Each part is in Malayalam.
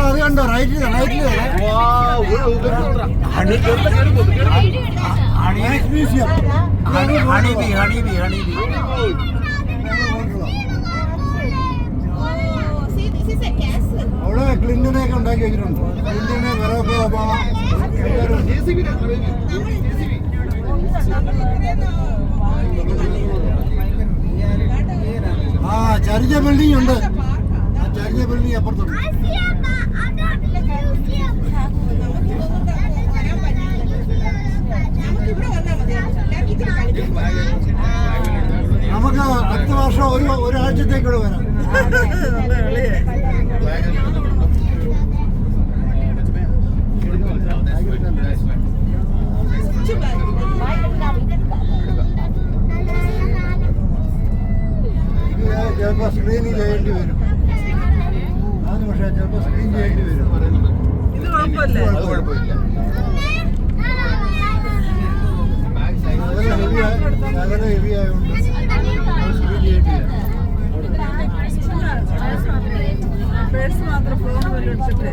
അത് കണ്ടോ റൈറ്റില് മ്യൂസിയം അവിടെ ക്ലിന്റനെ ഒക്കെ ഉണ്ടാക്കി വെച്ചിട്ടുണ്ട്. ക്ലിന്റനെ ബറാക് ഒബാമ. ആ ചരിഞ്ഞ ബിൽഡിംഗ് ഉണ്ട്. ആ ചരിഞ്ഞ ബിൽഡിംഗ് അപ്പുറത്തുണ്ട്. നമുക്ക് അടുത്ത വർഷം ഒരാഴ്ചത്തേക്ക് ഇവിടെ വരാം. ചിലപ്പോൾ സ്ക്രീൻ ചെയ്യേണ്ടി വരും. അതിന് പക്ഷേ ചിലപ്പോൾ സ്ക്രീൻ ചെയ്യേണ്ടി വരും. ഇത് കുഴപ്പമില്ല. ഹെവി ആയതുകൊണ്ട് സ്ക്രീൻ ചെയ്യേണ്ടി വരും. പേഴ്സ് മാത്രം ഫോൺ പോലെ എടുത്തിട്ട്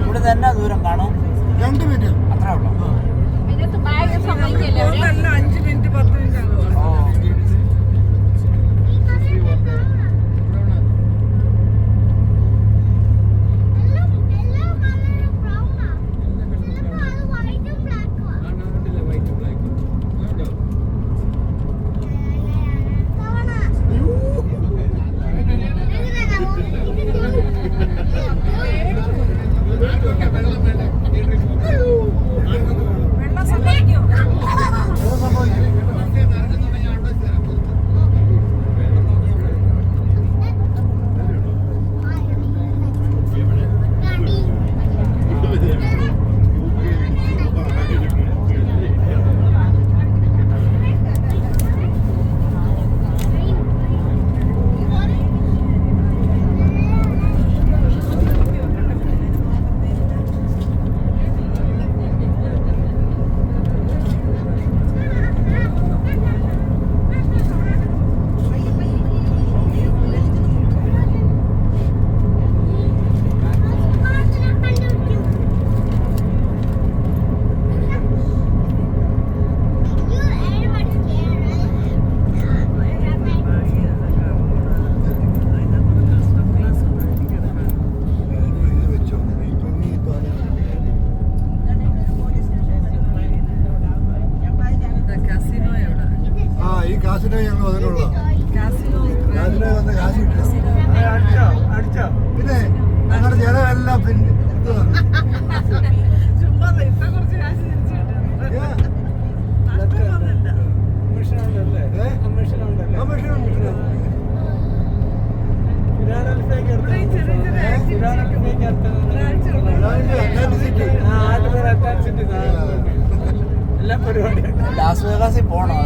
ഇവിടെ തന്നെ ദൂരം കാണും. 2 മിനിറ്റ് അത്രേ ഉള്ളൂ. 5 മിനിറ്റ് 10 മിനിറ്റ് ആകും. കാസിനോ ഞങ്ങൾ അതിനുള്ള കാസിനോ വന്ന് കാശ് കിട്ടുക. പിന്നെ ഞങ്ങളുടെ ജനമെല്ലാം പിന്നെ ലാസ് വേഗാസിൽ പോണോ?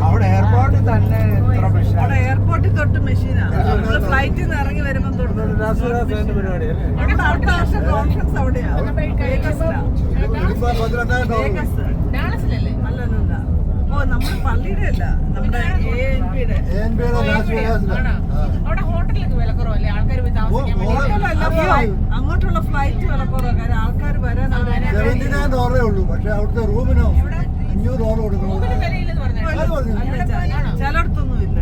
അവിടെ എയർപോർട്ടിൽ തന്നെ അവിടെ എയർപോർട്ടിൽ തൊട്ട് മെഷീനാണ്. നമ്മള് ഫ്ലൈറ്റിൽ നിന്ന് ഇറങ്ങി വരുമ്പോൾ കോൺഫറൻസ് അവിടെയാണ്. അല്ലല്ല, ഓ നമ്മുടെ പള്ളിയുടെ അല്ല, നമ്മുടെ അങ്ങോട്ടുള്ള ഫ്ലൈറ്റ് വിലക്കുറവാണ്. കാര്യം ആൾക്കാർ വരാൻ $79 ഉള്ളൂ. പക്ഷെ അവിടുത്തെ റൂമിനോ $500 കൊടുക്കണം. ചിലയിടത്തൊന്നും ഇല്ല.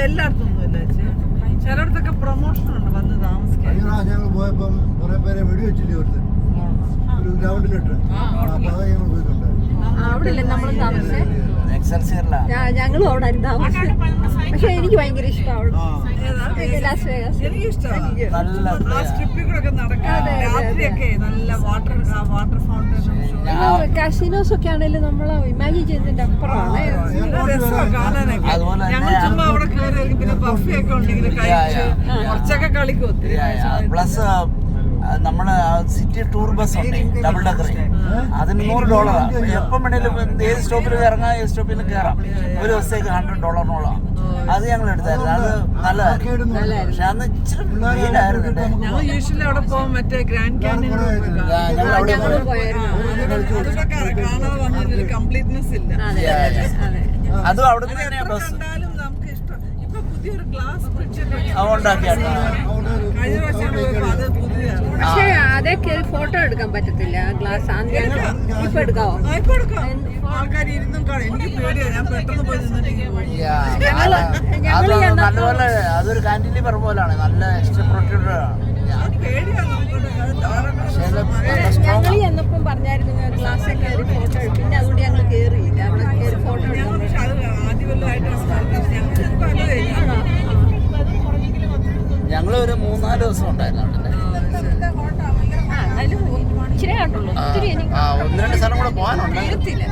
എല്ലായിടത്തൊന്നും ഇല്ല. ചിലയിടത്തൊക്കെ പ്രൊമോഷൻ ഉണ്ട് വന്ന് താമസിക്കാൻ. ഞങ്ങൾ പോയപ്പം കുറെ പേരെ വെടിവെച്ചില്ലേ ഒരുത്ത് ഒരു ഗ്രൗണ്ടിലിട്ട്. അപ്പൊ അത് ഞങ്ങൾ പോയിട്ടുണ്ട്. അവിടെ നമ്മൾ താമസിച്ചത് എക്സൽസിയറിലാണ്. ഞങ്ങളും അവിടെ താമസിച്ചു. പക്ഷെ എനിക്ക് ഭയങ്കര ഇഷ്ടമാണ് ലാസ് വേഗാസ്. എനിക്ക് ഇഷ്ടമാണ് നല്ല ആ സ്ട്രിപ്പിൽ കൂടെ ഒക്കെ നടക്കാൻ രാത്രിയൊക്കെ നല്ല വാട്ടർ ഫൗണ്ടൻ കാസിനോസ് ഒക്കെ ആണെങ്കിലും നമ്മൾ ഇമാജിൻ ചെയ്യുന്നതിന്റെ അപ്പുറമാണ്. രസമാണ് കാണാനൊക്കെ. അതുപോലെ ഞങ്ങൾ ചുമ്മാ അവിടെ കയറി പിന്നെ ബഫേ ഒക്കെ ഉണ്ടെങ്കിൽ കഴിച്ച് കുറച്ചൊക്കെ കളിക്കും ഒത്തിരി. പ്ലസ് നമ്മുടെ സിറ്റി ടൂർ ബസ് ഉണ്ട്, ഡബിൾ ഡക്കർ. അതിന് $100. എപ്പം വേണേലും ഏത് സ്റ്റോപ്പിൽ ഇറങ്ങാം, ഏത് സ്റ്റോപ്പിൽ കയറാം. ഒരു ദിവസത്തേക്ക് $100 അത് ഞങ്ങൾ എടുത്തായിരുന്നു. അത് നല്ലതായിരുന്നു. പക്ഷെ അന്ന് ഇച്ചിരി വെയിലായിരുന്നു. ഞങ്ങൾ യൂഷ്വലി അവിടെ പോകും മറ്റേ ഗ്രാൻഡ് ക്യാനിയൻ ഞങ്ങൾ അവിടെ കാണാതെ വന്നൊരു കംപ്ലീറ്റ്നെസ് ഇല്ല. അതും അവിടെ തന്നെയാണ് ബസ്. കണ്ടാലും നമുക്ക് ഇഷ്ടം. ഇപ്പൊ പുതിയൊരു ഗ്ലാസ് ബ്രിഡ്ജ് ഉണ്ടാക്കിയാണ്. കഴിഞ്ഞ പ്രാവശ്യം പോയപ്പോ അത് പുതിയതാണ്. പക്ഷെ അതേ കയറി ഫോട്ടോ എടുക്കാൻ പറ്റത്തില്ല. ഗ്ലാസ് ഇപ്പൊ എടുക്കാവോ? ഇപ്പൊ എടുക്കാം. ആൾക്കാർ ഇരുന്നും കാണാം. എനിക്ക് പേടിയാണ്. ഞാൻ പെട്ടെന്ന് പോയി നിന്നിട്ടെങ്കിൽ അത് നല്ലപോലെ അതൊരു കാന്റിലിവർ പോലാണ്. നല്ല എക്സ്ട്രോപ്രോട്ടഡ് ആണ്. പേടിയാണ് ഞങ്ങൾ ചെന്നപ്പം പറഞ്ഞായിരുന്നു ഗ്ലാസ് കയറി ഫോട്ടോ എടുക്കും. പിന്നെ അതുകൊണ്ട് ഞങ്ങൾ കയറിയില്ല. അവിടെ കയറി ഫോട്ടോ എടുക്കാൻ. പക്ഷെ അത് ആദ്യമല്ലായിട്ടാണ് ഞങ്ങളൊരു 3-4 ദിവസം ഉണ്ടായിരുന്നു അവിടെ. ഇച്ചിരി കണ്ടുള്ളൂ. ഒത്തിരി എനിക്ക് 1-2 സ്ഥലം കൂടെ പോകാനുണ്ട്. തീരത്തില്ല.